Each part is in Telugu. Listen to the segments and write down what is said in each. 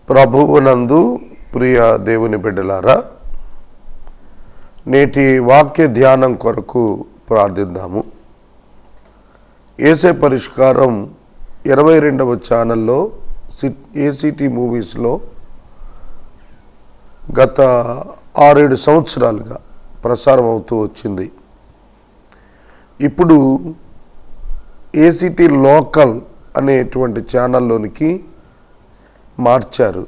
ప్రభువునందు ప్రియ దేవుని బిడ్డలారా, నేటి వాక్య ధ్యానం కొరకు ప్రార్థిద్దాము. యేసే పరిష్కారం 22వ ఛానల్లో ఏసీటీ మూవీస్లో గత 6-7 సంవత్సరాలుగా ప్రసారం అవుతూ వచ్చింది. ఇప్పుడు ఏసీటీ లోకల్ అనేటువంటి ఛానల్లోనికి మార్చారు.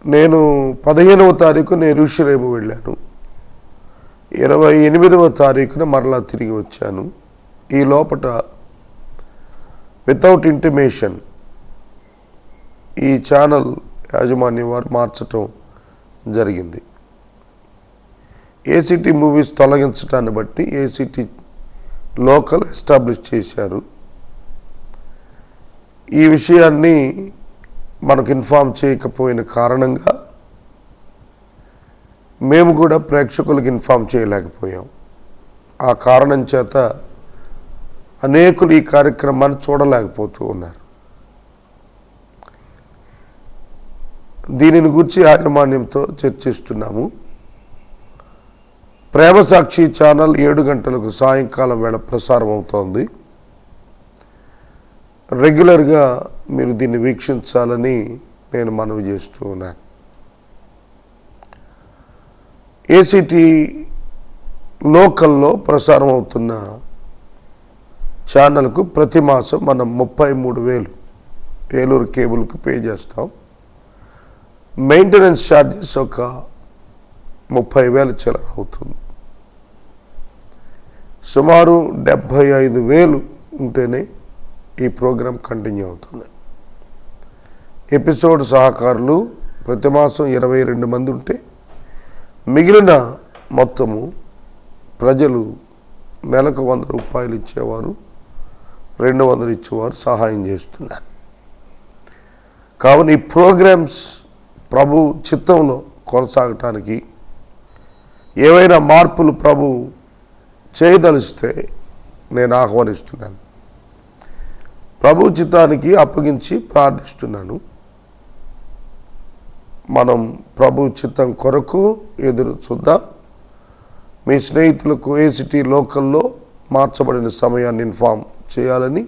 నేను 15వ తారీఖున యెరూషలేము వెళ్ళాను. 28వ తారీఖున మరలా తిరిగి వచ్చాను. ఈ లోపట వితౌట్ ఇంటిమేషన్ ఈ ఛానల్ యాజమాన్యం వారు మార్చటం జరిగింది. ఏసీటీ మూవీస్ తొలగించడాన్ని బట్టి ఏసీటీ లోకల్ ఎస్టాబ్లిష్ చేశారు. ఈ విషయాన్ని మనకు ఇన్ఫామ్ చేయకపోయిన కారణంగా మేము కూడా ప్రేక్షకులకు ఇన్ఫామ్ చేయలేకపోయాం. ఆ కారణం చేత అనేకులు ఈ కార్యక్రమాన్ని చూడలేకపోతూ ఉన్నారు. దీనిని గురించి యాజమాన్యంతో చర్చిస్తున్నాము. ప్రేమ సాక్షి ఛానల్ 7 గంటలకు సాయంకాలం వేళ ప్రసారం అవుతోంది. రెగ్యులర్గా మీరు దీన్ని వీక్షించాలని నేను మనవి చేస్తూ ఉన్నాను. ఏసీటీ లోకల్లో ప్రసారం అవుతున్న ఛానల్కు ప్రతి మాసం మనం 33,000 ఏలూరు కేబుల్కు పే చేస్తాం. మెయింటెనెన్స్ ఛార్జెస్ ఒక 30,000 చిల్లర అవుతుంది. సుమారు 75,000 ఉంటేనే ఈ ప్రోగ్రాం కంటిన్యూ అవుతుంది. ఎపిసోడ్ సహకారులు ప్రతి మాసం 22 మంది ఉంటే మిగిలిన మొత్తము ప్రజలు నెలకు 100 రూపాయలు ఇచ్చేవారు, 200 ఇచ్చేవారు సహాయం చేస్తున్నారు. కావున ఈ ప్రోగ్రామ్స్ ప్రభు చిత్తంలో కొనసాగటానికి ఏవైనా మార్పులు ప్రభు చేయదలిస్తే నేను ఆహ్వానిస్తున్నాను. ప్రభు చిత్తానికి అప్పగించి ప్రార్థిస్తున్నాను. మనం ప్రభు చిత్తం కొరకు ఎదురు చూద్దాం. మీ స్నేహితులకు ఏసీటీ లోకల్లో మార్చబడిన సమయాన్ని ఇన్ఫామ్ చేయాలని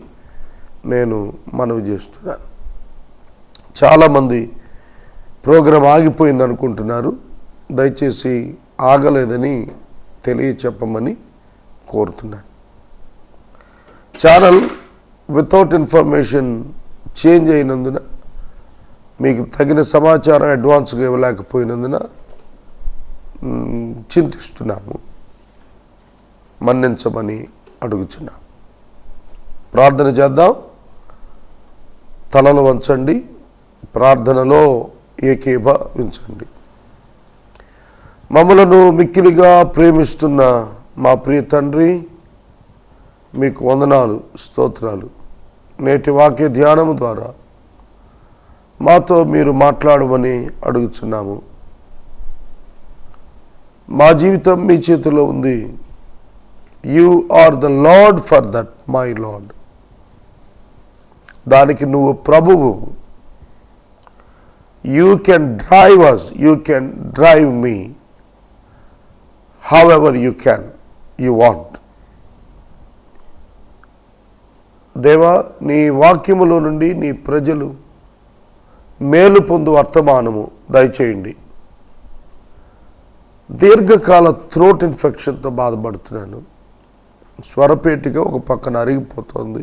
నేను మనవి చేస్తున్నాను. చాలామంది ప్రోగ్రాం ఆగిపోయింది అనుకుంటున్నారు. దయచేసి ఆగలేదని తెలియచెప్పమని కోరుతున్నాను. ఛానల్ వితౌట్ ఇన్ఫర్మేషన్ చేంజ్ అయినందున, మీకు తగిన సమాచారం అడ్వాన్స్గా ఇవ్వలేకపోయినందున చింతిస్తున్నాము. మన్నించమని అడుగుచున్నాం. ప్రార్థన చేద్దాం. తలలు వంచండి, ప్రార్థనలో ఏకీభవించండి. మమ్మలను మిక్కిలిగా ప్రేమిస్తున్న మా ప్రియ తండ్రి, మీకు వందనాలు, స్తోత్రాలు. నేటి వాక్య ధ్యానము ద్వారా మాతో మీరు మాట్లాడమని అడుగుచున్నాము. మా జీవితం మీ చేతిలో ఉంది. You are the lord for that, my lord. దానికి నువ్వు ప్రభువు. You can drive us, you can drive me however you want. దేవా, నీ వాక్యములో నుండి నీ ప్రజలు మేలు పొందు వర్తమానము దయచేయండి. దీర్ఘకాల థ్రోట్ ఇన్ఫెక్షన్తో బాధపడుతున్నాను. స్వరపేటిక ఒక పక్కన అరిగిపోతుంది.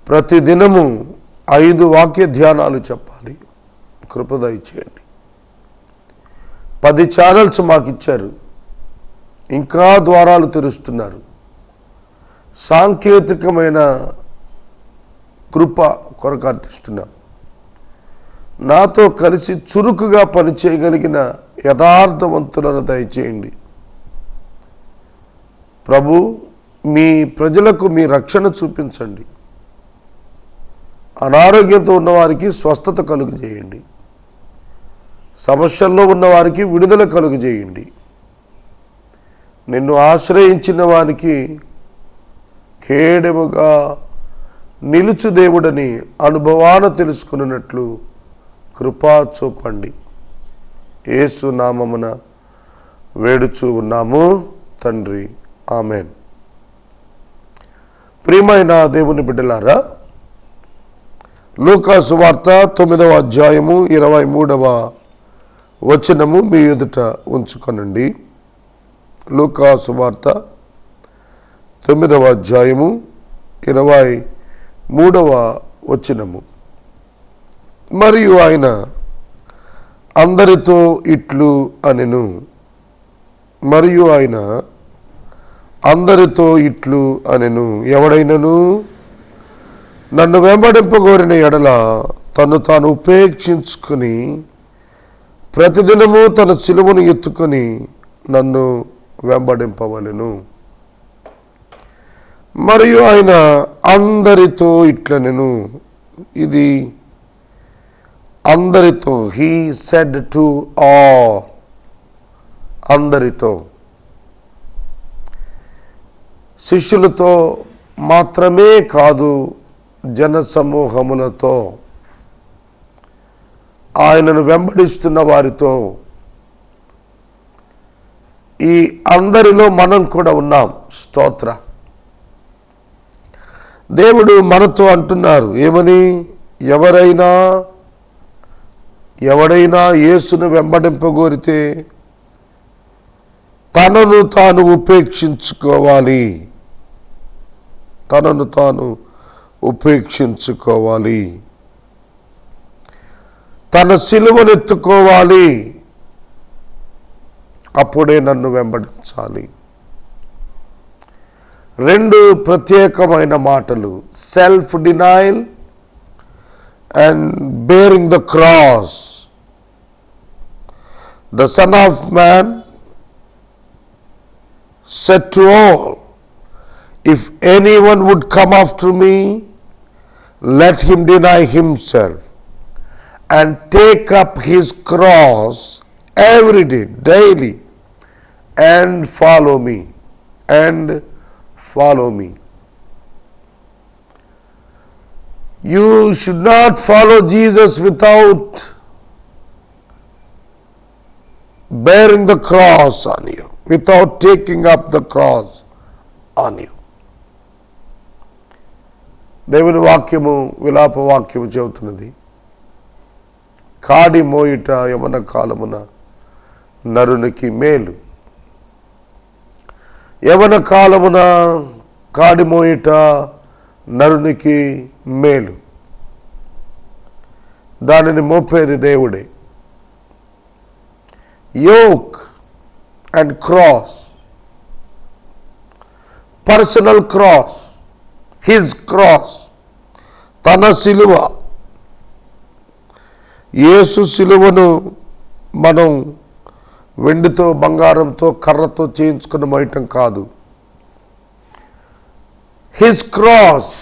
ప్రతిదినము 5 వాక్య ధ్యానాలు చెప్పాలి. కృప దయచేయండి. 10 ఛానల్స్ మాకు ఇచ్చారు. ఇంకా ద్వారాలు తెరుస్తున్నారు. సాంకేతికమైన కృప కొరకు అర్థిస్తున్నాం. నాతో కలిసి చురుకుగా పనిచేయగలిగిన యథార్థవంతులను దయచేయండి. ప్రభు, మీ ప్రజలకు మీ రక్షణ చూపించండి. అనారోగ్యంతో ఉన్నవారికి స్వస్థత కలుగజేయండి. సమస్యల్లో ఉన్నవారికి విడుదల కలుగజేయండి. నిన్ను ఆశ్రయించిన వారికి కేడెముగా నిలుచు దేవుడని అనుభవాన తెలుసుకున్నట్లు కృపా చూపండి. యేసు నామమున వేడుచూ ఉన్నాము తండ్రి, ఆమెన్. ప్రియమైన దేవుని బిడ్డలారా, లూకా సువార్త 9వ అధ్యాయము 23వ వచనము మీ ఎదుట ఉంచుకొనండి. లూకా సువార్త 9వ అధ్యాయము 23వ వచనము. మరియు ఆయన అందరితో ఇట్లు అనెను. మరియు ఆయన అందరితో ఇట్లు అనెను, ఎవడైనను నన్ను వెంబడింపగోరిన ఎడల తను తాను ఉపేక్షించుకొని ప్రతిదినము తన సిలువను ఎత్తుకొని నన్ను వెంబడింపవలెను. మరియు ఆయన అందరితో ఇట్లనెను. ఇది అందరితో, హీ సెడ్ టు ఆల్, అందరితో, శిష్యులతో మాత్రమే కాదు, జన సమూహములతో, ఆయనను వెంబడిస్తున్న వారితో. ఈ అందరిలో మనం కూడా ఉన్నాం. స్తోత్ర. దేవుడు మనతో అంటున్నారు ఏమని? ఎవడైనా యేసును వెంబడింపగోరితే తనను తాను ఉపేక్షించుకోవాలి, తనను తాను ఉపేక్షించుకోవాలి, తన సిలువనెత్తుకోవాలి, అప్పుడే నన్ను వెంబడించాలి. రెండు ప్రత్యేకమైన మాటలు, self denial and bearing the cross. The son of man said to all, if anyone would come after me, let him deny himself and take up his cross every day, daily, and follow me. You should not follow Jesus without bearing the cross on you, without taking up the cross on you. దేవుని వాక్యము విలాప వాక్యము చెబుతున్నది, కాడి మోయుట యవన కాలమున నరునికి మేలు. యవన కాలమున కాడి మోయుట నరునికి మేలు. దానిని మోపేది దేవుడే. Yoke and cross, personal cross, his cross, తన సిలువ. యేసు సిలువను మనం వెండితో బంగారంతో కర్రతో చేయించుకున్న మోయటం కాదు. హిజ్ క్రాస్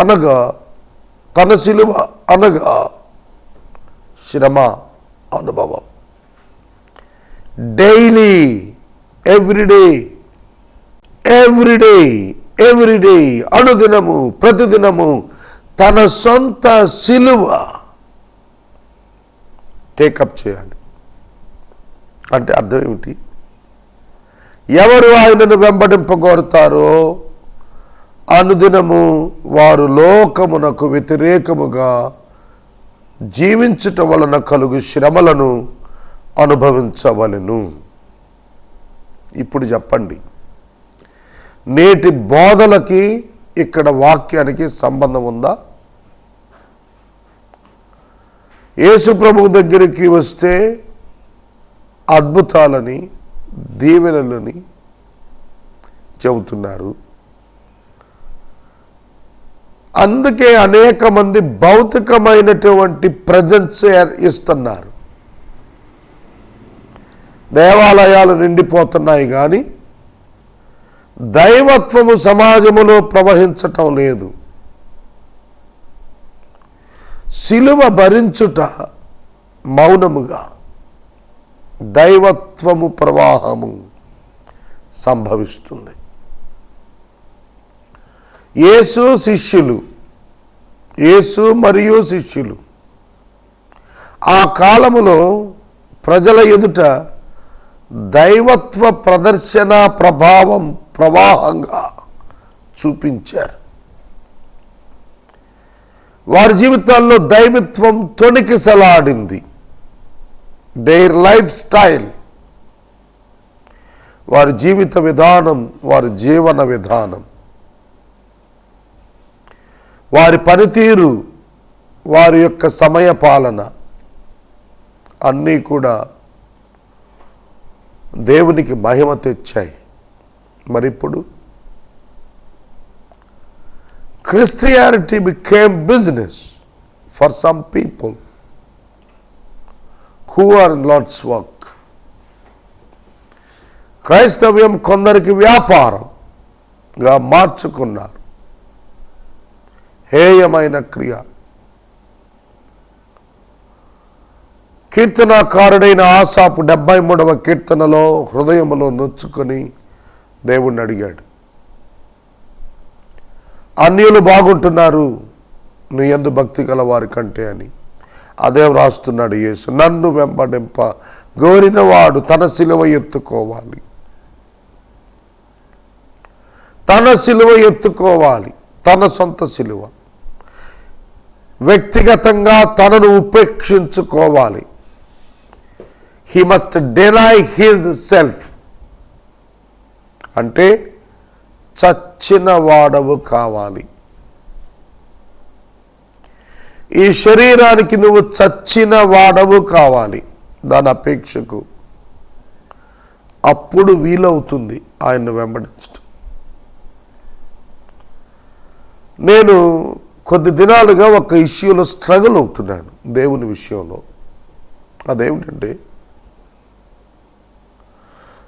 అనగా తన సిలువ అనగా శ్రమ అనుభవం. డైలీ, ఎవ్రీడే, అనుదినము, ప్రతిదినము తన సొంత సిలువ టేకప్ చేయాలి. అంటే అర్థం ఏమిటి? ఎవరు ఆయనను వెంబడింపగోరుతారో అనుదినము వారు లోకమునకు వ్యతిరేకముగా జీవించుట వలన కలుగు శ్రమలను అనుభవించవలెను. ఇప్పుడు చెప్పండి, నేటి బోధలకి ఇక్కడ వాక్యానికి సంబంధం ఉందా? యేసు ప్రభువు దగ్గరికి వస్తే అద్భుతాలని, దీవెనలని చెబుతున్నారు. అందుకే అనేక మంది భౌతికమైనటువంటి ప్రజెన్స్ ఇస్తున్నారు. దేవాలయాలు నిండిపోతున్నాయి కానీ దైవత్వము సమాజములో ప్రవహించటం లేదు. సిలువ భరించుట మౌనముగా దైవత్వము ప్రవాహము సంభవిస్తుంది. యేసు మరియు శిష్యులు ఆ కాలములో ప్రజల ఎదుట దైవత్వ ప్రదర్శన ప్రవాహంగా చూపించారు. వారి జీవితాల్లో దైవత్వం తొణికిసలాడింది. దేర్ లైఫ్ స్టైల్, వారి జీవిత విధానం, వారి జీవన విధానం, వారి పనితీరు, వారి యొక్క సమయ పాలన అన్నీ కూడా దేవునికి మహిమ తెచ్చాయి. మరిప్పుడు Christianity became business for some people who are in Lord's work. క్రైస్తవ్యం కొందరికి వ్యాపారంగా మార్చుకున్నారు. హేయమైన క్రియ. కీర్తనాకారుడైన ఆసాపు 73వ కీర్తనలో హృదయములో నొచ్చుకొని దేవుణ్ణి అడిగాడు, అన్యులు బాగుంటున్నారు నీ యందు భక్తి గల వారి కంటే అని. అదే వ్రాస్తున్నాడు యేసు. నన్ను వెంబడింప గోరినవాడు తన సిలువ ఎత్తుకోవాలి, తన సిలువ ఎత్తుకోవాలి, తన సొంత సిలువ. వ్యక్తిగతంగా తనను ఉపేక్షించుకోవాలి. He must deny his self. అంటే చచ్చిన వాడవు కావాలి. ఈ శరీరానికి నువ్వు చచ్చిన వాడవు కావాలి దాని అపేక్షకు. అప్పుడు వీలవుతుంది ఆయన్ను వెంబడించడం. నేను కొద్ది దినాలుగా ఒక ఇష్యూలో స్ట్రగుల్ అవుతున్నాను దేవుని విషయంలో. అదేమిటంటే,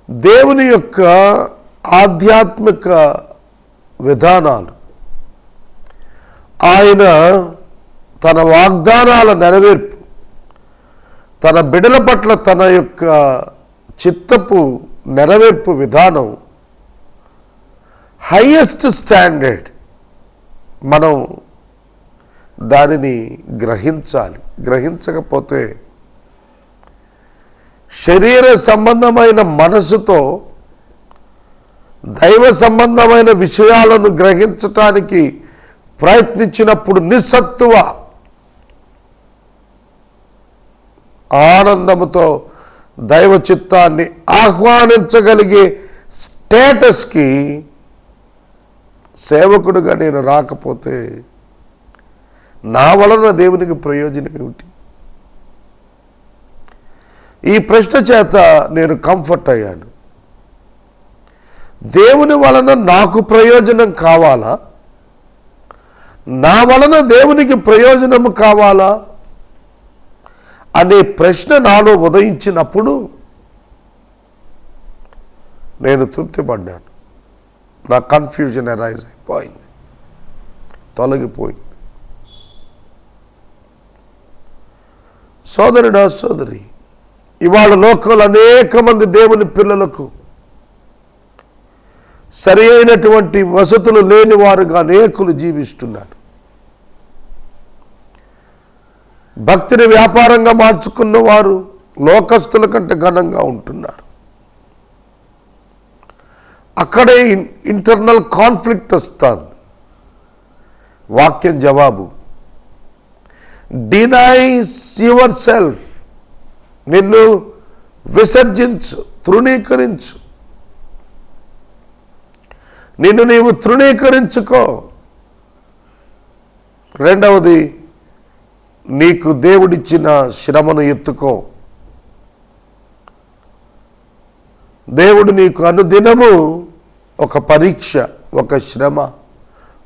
దేవుని యొక్క ఆధ్యాత్మిక విధానాలు, ఆయన తన వాగ్దానాల నెరవేర్పు, తన బిడ్డల పట్ల తన యొక్క చిత్తపు నెరవేర్పు విధానం హైయెస్ట్ స్టాండర్డ్. మనం దానిని గ్రహించాలి. గ్రహించకపోతే శరీర సంబంధమైన మనసుతో దైవ సంబంధమైన విషయాలను గ్రహించటానికి ప్రయత్నించినప్పుడు నిస్సత్తువ ఆనందముతో దైవ చిత్తాన్ని ఆహ్వానించగలిగే స్టేటస్కి సేవకుడుగా నేను రాకపోతే నా వలన దేవునికి ప్రయోజనం ఏమిటి? ఈ ప్రశ్న చేత నేను కంఫర్ట్ అయ్యాను. దేవుని వలన నాకు ప్రయోజనం కావాలా, నా వలన దేవునికి ప్రయోజనము కావాలా అనే ప్రశ్న నాలో ఉదయించినప్పుడు నేను తృప్తిపడ్డాను. నా కన్ఫ్యూజన్ అరైజ్ అయిపోయింది, తొలగిపోయింది. సోదరుడా, సోదరి, ఇవాళ లోకంలో అనేక మంది దేవుని పిల్లలకు సరి అయినటువంటి వసతులు లేని వారుగా అనేకులు జీవిస్తున్నారు. భక్తిని వ్యాపారంగా మార్చుకున్న వారు లోకస్తుల కంటే ఘనంగా ఉంటున్నారు. అక్కడే ఇంటర్నల్ కాన్ఫ్లిక్ట్ వస్తుంది. వాక్యం జవాబు, డినైస్ యువర్ సెల్ఫ్. నిన్ను విసర్జించు, తృణీకరించు. నిన్ను నీవు తృణీకరించుకో. రెండవది, నీకు దేవుడిచ్చిన శ్రమను ఎత్తుకో. దేవుడు నీకు అనుదినము ఒక పరీక్ష, ఒక శ్రమ,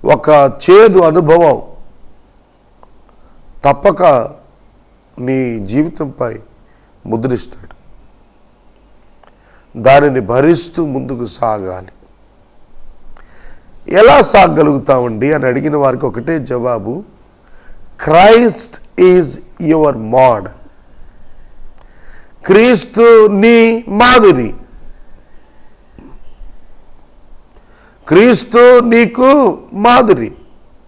ఒక చేదు అనుభవం తప్పక నీ జీవితంపై ముద్రిస్తాడు. దానిని భరిస్తూ ముందుకు సాగాలి. ఎలా సాగలుగుతామండి అని అడిగిన వారికి ఒకటే జవాబు, క్రైస్ట్ ఈజ్ యువర్ మోడల్. క్రీస్తు నీ మాదిరి. క్రీస్తు నీకు మాదిరి,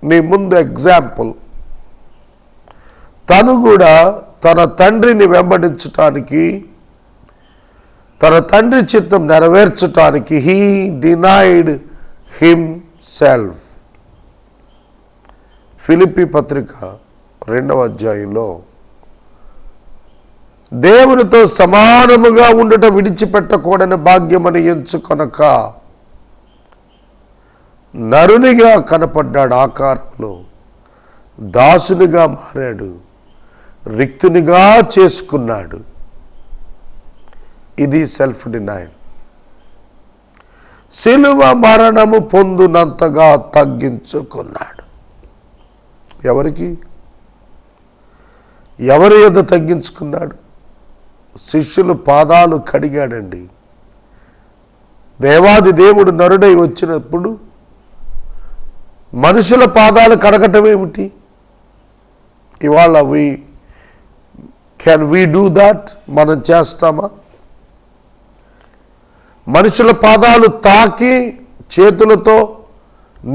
నీ ముందు ఎగ్జాంపుల్. తను కూడా తన తండ్రిని వెంబడించటానికి, తన తండ్రి చిత్తం నెరవేర్చటానికి హీ డినైడ్ హిమ్సెల్ఫ్. ఫిలిప్పీ పత్రిక 2వ అధ్యాయంలో దేవునితో సమానముగా ఉండుట విడిచిపెట్టకూడని భాగ్యమని ఎంచుకొనక నరునిగా కనపడ్డాడు, ఆకారంలో దాసునిగా మారాడు, రిక్తునిగా చేసుకున్నాడు. ఇది సెల్ఫ్ డినైల్. సిలువ మరణము పొందునంతగా తగ్గించుకున్నాడు. ఎవరికి? ఎవరి యొద్ద తగ్గించుకున్నాడు? శిష్యులు పాదాలు కడిగాడండి. దేవాది దేవుడు నరుడై వచ్చినప్పుడు మనుషుల పాదాలు కడగటం ఏమిటి? ఇవాళ కెన్ వీ డూ దాట్? మనం చేస్తామా? మనుషుల పాదాలు తాకి చేతులతో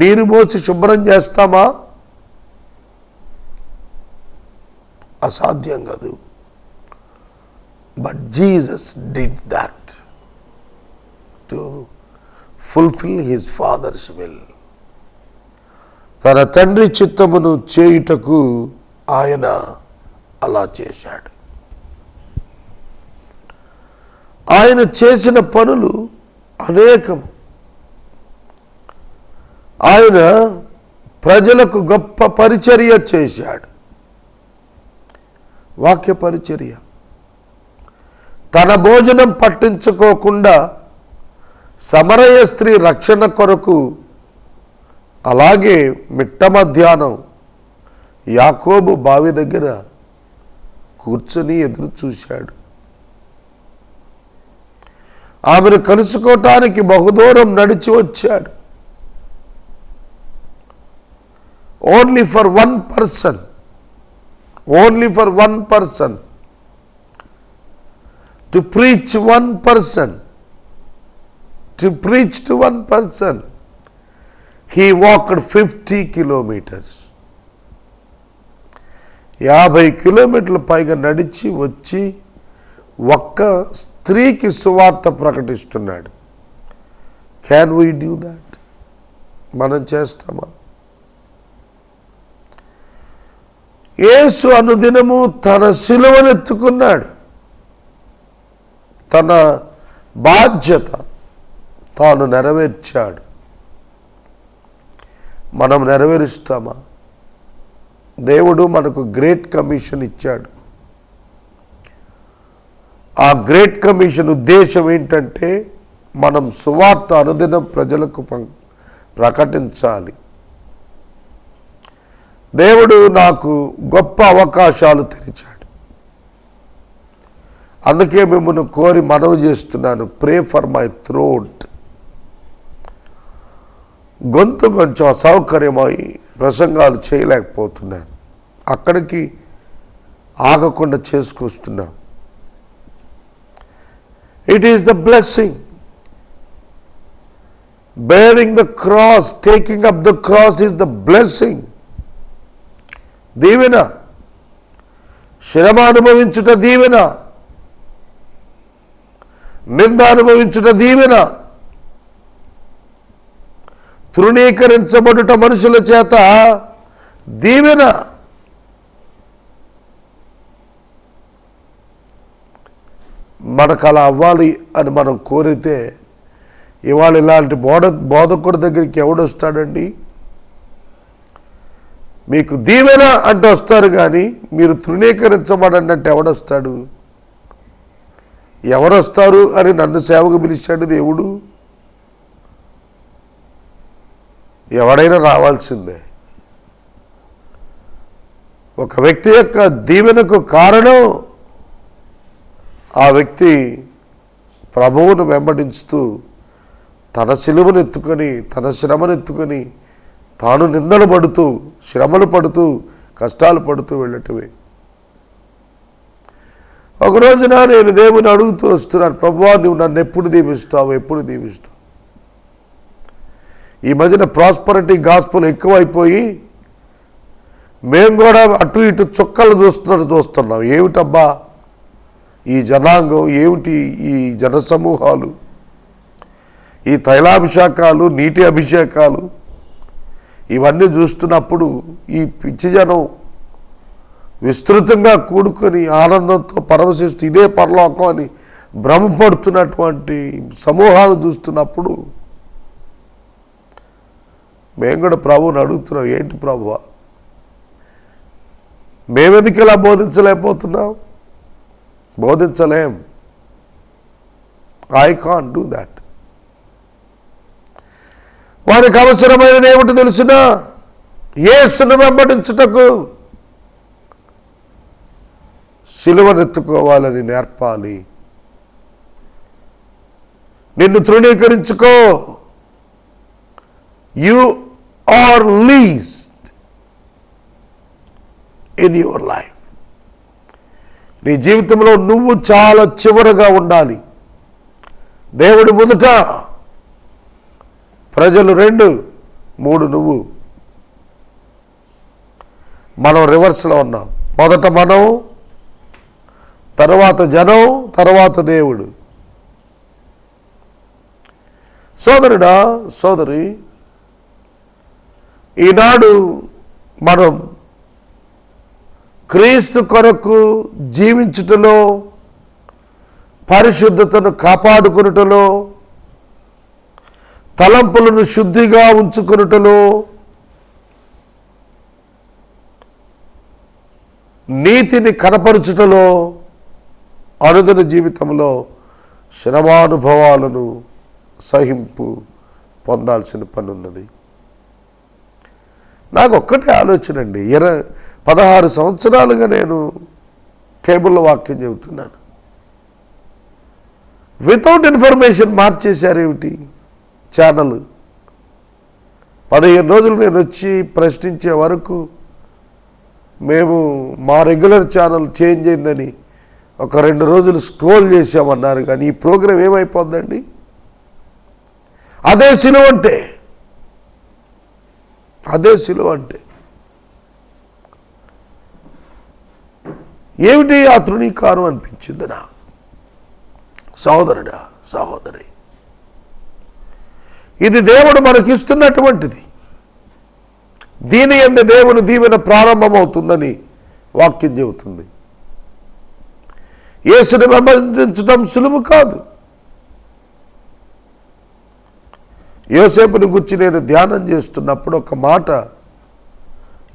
నీరు పోసి శుభ్రం చేస్తామా? అసాధ్యం కాదు. But Jesus did that to fulfil his father's will. తన తండ్రి చిత్తమును చేయుటకు ఆయన అలా చేశాడు. ఆయన చేసిన పనులు అనేకం. ఆయన ప్రజలకు గొప్ప పరిచర్య చేశాడు. వాక్య పరిచర్య. తన భోజనం పట్టించుకోకుండా సమరయ స్త్రీ రక్షణ కొరకు అలాగే మిట్ట మధ్యాహ్నం యాకోబు బావి దగ్గర కూర్చొని ఎదురు చూశాడు. ఆమెను కలుసుకోవటానికి బహుదూరం నడిచి వచ్చాడు. Only for one person, only for one person, to preach one person, to preach to one person. He walked 50 kilometers. 50 కిలోమీటర్ల పైగా నడిచి వచ్చి ఒక్క స్త్రీకి సువార్త ప్రకటిస్తున్నాడు. Can we do that? మనం చేస్తామా? యేసు అనుదినము తన శిలువను ఎత్తుకున్నాడు. తన బాధ్యత తాను నెరవేర్చాడు. మనం నెరవేరుస్తామా? దేవుడు మనకు గ్రేట్ కమిషన్ ఇచ్చాడు. ఆ గ్రేట్ కమిషన్ ఉద్దేశం ఏంటంటే మనం సువార్త అనుదినం ప్రజలకు ప్రకటించాలి. దేవుడు నాకు గొప్ప అవకాశాలు తెరిచాడు. అందుకే మిమ్మల్ని కోరి మనవి చేస్తున్నాను, ప్రే ఫర్ మై థ్రోట్. గొంతు కొంచెం అసౌకర్యమై ప్రసంగాలు చేయలేకపోతున్నాను. అక్కడికి ఆగకుండా చేసుకొస్తున్నా. It is the blessing. Bearing the cross, taking up the cross is the blessing. దీవెన. శ్రమ అనుభవించుట దీవెన, నింద అనుభవించుట దీవెన, తృణీకరించబడుట మనుషుల చేత దీవెన. మనకు అలా అవ్వాలి అని మనం కోరితే ఇవాళ ఇలాంటి బోధకుడి దగ్గరికి ఎవడొస్తాడండి? మీకు దీవెన అంటే వస్తారు, కానీ మీరు తృణీకరించబడండి అంటే ఎవడొస్తాడు? ఎవరొస్తారు అని నన్ను సేవకు పిలిచాడు దేవుడు. ఎవడైనా రావాల్సిందే. ఒక వ్యక్తి యొక్క దీవెనకు కారణం ఆ వ్యక్తి ప్రభువును వెంబడించుతూ తన సిలువను ఎత్తుకొని, తన శ్రమను ఎత్తుకొని, తాను నిందలు పడుతూ, శ్రమలు పడుతూ, కష్టాలు పడుతూ వెళ్ళటమే. ఒక రోజున నేను దేవుని అడుగుతూ వస్తున్నాను, ప్రభువా నువ్వు నన్ను ఎప్పుడు దీవిస్తావు, ఎప్పుడు దీవిస్తావు? ఈ మధ్యన ప్రాస్పరిటీ గాస్పుల్ ఎక్కువైపోయి మేము కూడా అటు ఇటు చుక్కలు చూస్తున్నాం. ఏమిటబ్బా ఈ జనాంగం, ఏమిటి ఈ జనసమూహాలు, ఈ తైలాభిషేకాలు, నీటి అభిషేకాలు, ఇవన్నీ చూస్తున్నప్పుడు ఈ పిచ్చి జనం విస్తృతంగా కూడుకొని ఆనందంతో పరవశిస్తూ ఇదే పరలోకం అని భ్రమపడుతున్నటువంటి సమూహాలు చూస్తున్నప్పుడు మేము కూడా ప్రభువుని అడుగుతున్నాం, ఏంటి ప్రభువా మేమెందుకు ఇలా బోధించలేకపోతున్నాం? బోధించలేం. I can't do that. వారికి అవసరమైనది ఏమిటి తెలుసునా? యేసును వెంబడించుటకు సిలువనెత్తుకోవాలని నేర్పాలి. నిన్ను తృణీకరించుకో. You are least in your life. నీ జీవితంలో నువ్వు చాలా చివరగా ఉండాలి. దేవుడి మొదట, ప్రజలు 2, 3 నువ్వు. మనం రివర్స్లో ఉన్నాం. మొదట మనం, తర్వాత జనం, తర్వాత దేవుడు. సోదరుడా, సోదరి, ఈనాడు మనం క్రీస్తు కొరకు జీవించుటలో, పరిశుద్ధతను కాపాడుకునుటలో, తలంపులను శుద్ధిగా ఉంచుకునుటలో, నీతిని కనపరచుటలో, అనుదిన జీవితంలో శ్రమానుభవాలను సహింపు పొందాల్సిన పని ఉన్నది. నాకు ఒక్కటే ఆలోచన అండి. 16 సంవత్సరాలుగా నేను కేబుల్లో వాక్యం చెబుతున్నాను. Without information మార్చేశారేమిటి channel? 15 రోజులు నేను వచ్చి ప్రశ్నించే వరకు మేము మా రెగ్యులర్ ఛానల్ చేంజ్ అయిందని ఒక 2 రోజులు స్క్రోల్ చేసామన్నారు. కానీ ఈ ప్రోగ్రాం ఏమైపోద్దండి? అదే సిలువ అంటే, అదే సిలువ అంటే ఏమిటి? ఆ తృణీకారం అనిపించింది నా సహోదరుడా, సహోదరి. ఇది దేవుడు మనకిస్తున్నటువంటిది. దీని యందు దేవుని దీవెన ప్రారంభమవుతుందని వాక్యం చెబుతుంది. యేసుని వెంబడించడం సులువు కాదు. యోసేపుని గురించి నేను ధ్యానం చేస్తున్నప్పుడు ఒక మాట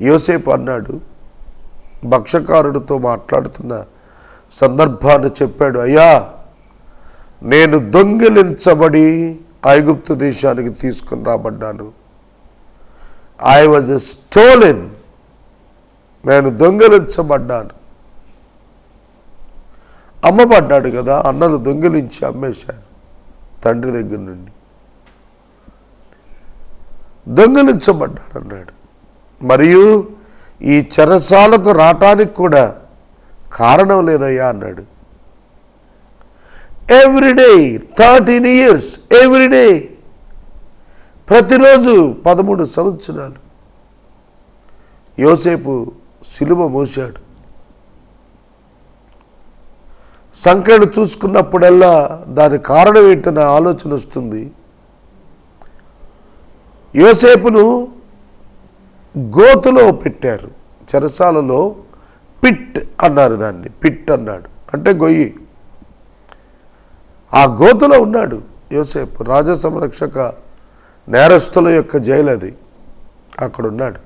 యోసేపు అన్నాడు. భక్షకారుడితో మాట్లాడుతున్న సందర్భాన్ని చెప్పాడు. అయ్యా, నేను దొంగిలించబడి ఐగుప్తు దేశానికి తీసుకుని రాబడ్డాను. I was stolen. నేను దొంగిలించబడ్డాను. అమ్మబడ్డాడు కదా, అన్నలు దొంగిలించి అమ్మేశారు తండ్రి దగ్గర నుండి. దొంగిలించబడ్డాను అన్నాడు. మరియు ఈ చెరసాలకు రావటానికి కూడా కారణం లేదయ్యా అన్నాడు. ఎవ్రీడే 13 years, ఎవ్రీడే, ప్రతిరోజు 13 సంవత్సరాలు యోసేపు సిలువ మోశాడు. సంఖ్యను చూసుకున్నప్పుడల్లా దాని కారణం ఏంటన్న ఆలోచన వస్తుంది. యోసేపును గోతులో పెట్టారు, చెరసాలలో. పిట్ అన్నారు దాన్ని, పిట్ అన్నాడు అంటే గొయ్యి. ఆ గోతులో ఉన్నాడు యోసేపు. రాజ సంరక్షక నేరస్తుల యొక్క జైలు అది. అక్కడ ఉన్నాడు.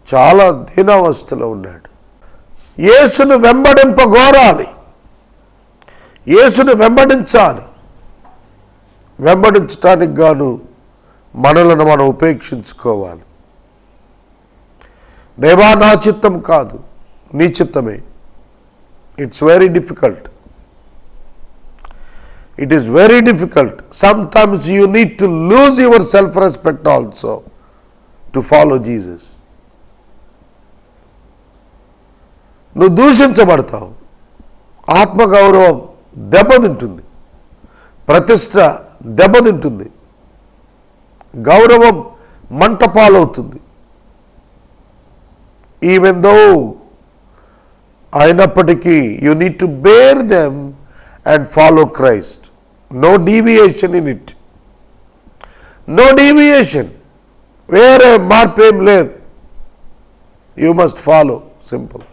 చాలా దీనావస్థలో ఉన్నాడు. యేసును వెంబడింపగోరాలి, యేసును వెంబడించాలి. వెంబడించటానికి గాను మనలను మనం ఉపేక్షించుకోవాలి. దేవా, నా చిత్తం కాదు, నీ చిత్తమే. It's very difficult. It is very difficult. Sometimes you need to lose your self respect also to follow Jesus. నువ్వు దూషించబడతావు, ఆత్మగౌరవం దెబ్బతింటుంది, ప్రతిష్ట దెబ్బతింటుంది, గౌరవం మంటపాలవుతుంది. ఈవెన్ దో అయినప్పటికీ you need to bear them and follow Christ. No deviation in it, no deviation. వేరే మార్పేం లేదు. You must follow, simple.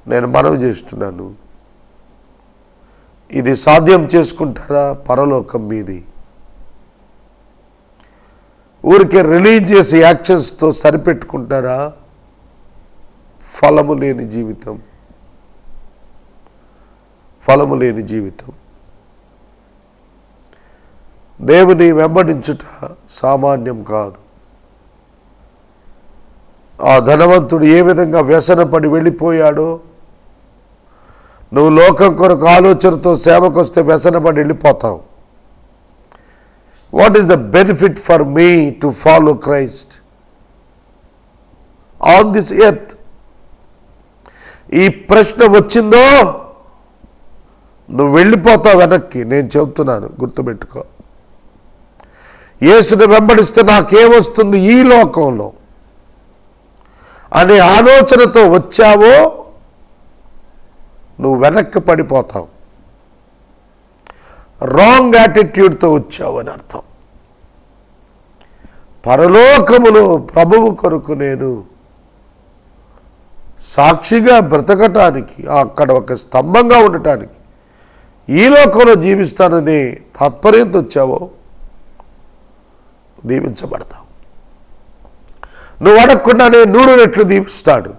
నేను మనవి చేస్తున్నాను, ఇది సాధ్యం చేసుకుంటారా? పరలోకం మీది. ఊరికే రిలీజియస్ యాక్షన్స్తో సరిపెట్టుకుంటారా? ఫలము లేని జీవితం, ఫలము లేని జీవితం. దేవుని వెంబడించుట సామాన్యం కాదు. ఆ ధనవంతుడు ఏ విధంగా వ్యసనపడి వెళ్ళిపోయాడో, నువ్వు లోకం కొరకు ఆలోచనతో సేవకు వస్తే వ్యసనపడి వెళ్ళిపోతావు. What is the benefit for me to follow Christ on this earth? ఈ ప్రశ్న వచ్చిందో నువ్వు వెళ్ళిపోతావు వెనక్కి. నేను చెబుతున్నాను, గుర్తుపెట్టుకో. యేసుని వెంబడిస్తే నాకేమొస్తుంది ఈ లోకంలో అనే ఆలోచనతో వచ్చావో నువ్వు వెనక్కి పడిపోతావు. రాంగ్ యాటిట్యూడ్తో వచ్చావు అని అర్థం. పరలోకములో ప్రభువు కొరకు నేను సాక్షిగా బ్రతకటానికి, అక్కడ ఒక స్తంభంగా ఉండటానికి, ఈ లోకంలో జీవిస్తానని తాత్పర్యంతో వచ్చావో దీవించబడతావు. నువ్వు అడగకుండానే 100 రెట్లు దీవిస్తాడు.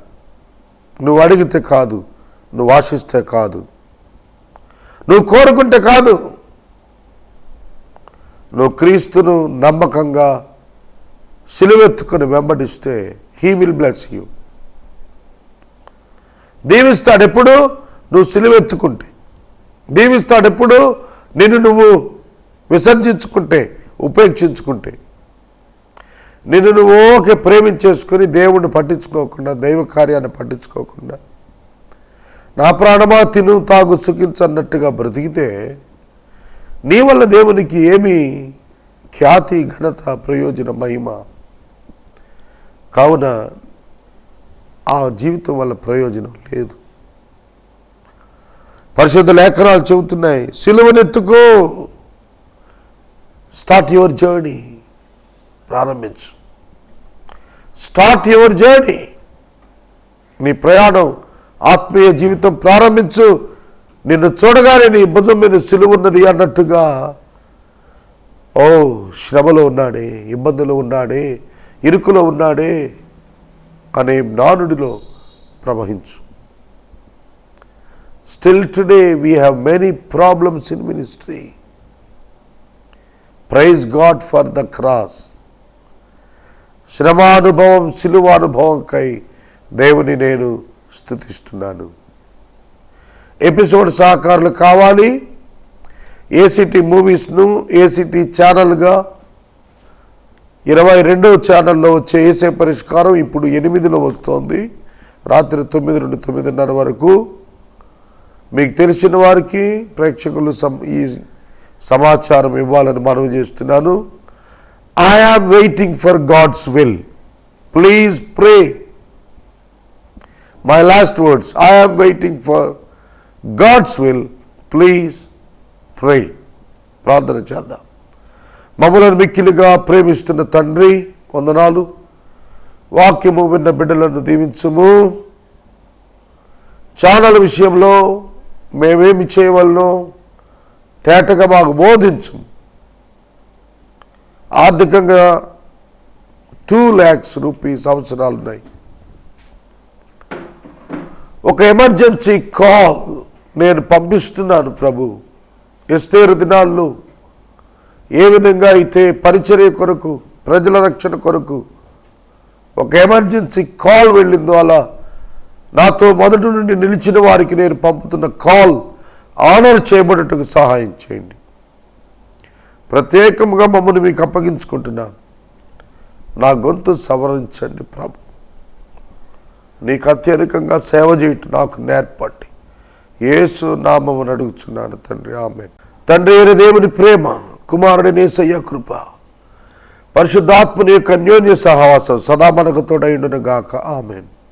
నువ్వు అడిగితే కాదు, నువ్వు ఆశిస్తే కాదు, నువ్వు కోరుకుంటే కాదు. నువ్వు క్రీస్తును నమ్మకంగా సిలువెత్తుకుని వెంబడిస్తే హీ విల్ బ్లెస్ యూ. దీవిస్తాడు ఎప్పుడు? నువ్వు సిలువెత్తుకుంటే. దీవిస్తాడు ఎప్పుడు? నిన్ను నువ్వు విసర్జించుకుంటే, ఉపేక్షించుకుంటే. నిన్ను నువ్వు ఓకే ప్రేమించేసుకుని దేవుణ్ణి పట్టించుకోకుండా, దైవ కార్యాన్ని పట్టించుకోకుండా, నా ప్రాణమా తిను తాగు సుఖించన్నట్టుగా బ్రతికితే నీ వల్ల దేవునికి ఏమి ఖ్యాతి, ఘనత, ప్రయోజన, మహిమ? కావున ఆ జీవితం వల్ల ప్రయోజనం లేదు. పరిశుద్ధ లేఖనాలు చెబుతున్నాయి, సిలువనెత్తుకో, స్టార్ట్ యువర్ జర్నీ. ప్రారంభించు, స్టార్ట్ యువర్ జర్నీ. నీ ప్రయాణం, ఆత్మీయ జీవితం ప్రారంభించు. నిన్ను చూడగానే నీ భుజం మీద సిలువ ఉన్నది అన్నట్టుగా, ఓ శ్రమలో ఉన్నాడే, ఇబ్బందులో ఉన్నాడే, ఇరుకులో ఉన్నాడే అనే నానుడిలో ప్రవహించు. Still today we have many problems in ministry. Praise God for the cross. శ్రమానుభవం, సిలువానుభవంకై దేవుని నేను స్తుతిస్తున్నాను. ఎపిసోడ్ సహకారులు కావాలి. ఏసీటీ మూవీస్ను ఏసీటీ ఛానల్గా 22వ ఛానల్లో వచ్చే ఏసే పరిష్కారం ఇప్పుడు 8లో వస్తోంది. రాత్రి 9 నుండి 9:30 వరకు. మీకు తెలిసిన వారికి, ప్రేక్షకులు ఈ సమాచారం ఇవ్వాలని మనవి చేస్తున్నాను. I am waiting for God's will. Please pray. My last words. I am waiting for God's will. Please pray. ప్రార్థన చేద్దాం. మమ్మల్ని మిక్కిలిగా ప్రేమిస్తున్న తండ్రి, వందనాలు. వాక్యము విన్న బిడ్డలను దీవించుము. ఛానల్ విషయంలో మేమేమి చేయవలనో తేటగా మాకు బోధించు. ఆర్థికంగా 2 lakhs రూపీస్ అవసరాలున్నాయి. ఒక ఎమర్జెన్సీ కాల్ నేను పంపిస్తున్నాను ప్రభు. ఎస్తేరు దినాల్లో ఏ విధంగా అయితే పరిచర్య కొరకు, ప్రజల రక్షణ కొరకు ఒక ఎమర్జెన్సీ కాల్ వెళ్ళిందో, అలా నాతో మొదటి నుండి నిలిచిన వారికి నేను పంపుతున్న కాల్ ఆనర్ చేయబడటకు సహాయం చేయండి. ప్రత్యేకంగా మమ్మల్ని మీకు అప్పగించుకుంటున్నాను. నా గొంతు సవరించండి ప్రభు. నీకు అత్యధికంగా సేవ చేయటం నాకు నేర్పండి. యేసు నామమున అడుగుచున్నాను తండ్రి, ఆమేన్. తండ్రి అయిన దేవుని ప్రేమ, కుమారుడైన యేసయ్య కృప, పరిశుద్ధాత్మని యొక్క అన్యోన్య సహవాసం సదా మనకు తోడైండును గాక. ఆమేన్.